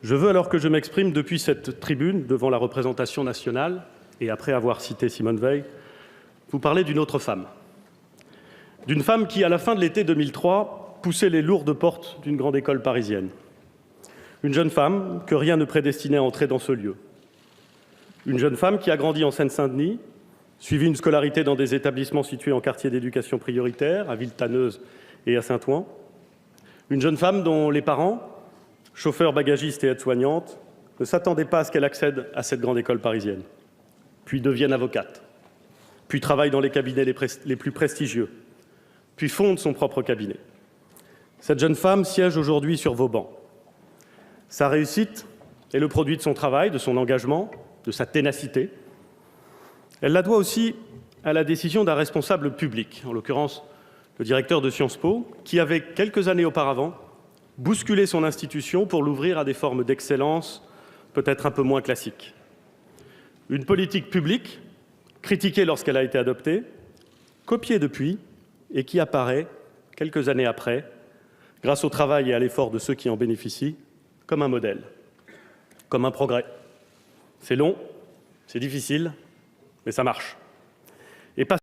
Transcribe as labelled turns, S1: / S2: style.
S1: Je veux, alors que je m'exprime depuis cette tribune devant la représentation nationale, et après avoir cité Simone Veil, vous parler d'une autre femme. D'une femme qui, à la fin de l'été 2003, poussait les lourdes portes d'une grande école parisienne. Une jeune femme que rien ne prédestinait à entrer dans ce lieu. Une jeune femme qui a grandi en Seine-Saint-Denis, suivi une scolarité dans des établissements situés en quartier d'éducation prioritaire, à Villetaneuse et à Saint-Ouen. Une jeune femme dont les parents, chauffeurs, bagagistes et aides-soignantes, ne s'attendaient pas à ce qu'elle accède à cette grande école parisienne, puis devienne avocate, puis travaille dans les cabinets les plus prestigieux, puis fonde son propre cabinet. Cette jeune femme siège aujourd'hui sur vos bancs. Sa réussite est le produit de son travail, de son engagement, de sa ténacité. Elle la doit aussi à la décision d'un responsable public, en l'occurrence le directeur de Sciences Po, qui avait, quelques années auparavant, bousculé son institution pour l'ouvrir à des formes d'excellence peut-être un peu moins classiques. Une politique publique, critiquée lorsqu'elle a été adoptée, copiée depuis, et qui apparaît, quelques années après, grâce au travail et à l'effort de ceux qui en bénéficient, comme un modèle, comme un progrès. C'est long, c'est difficile, mais ça marche. Et pas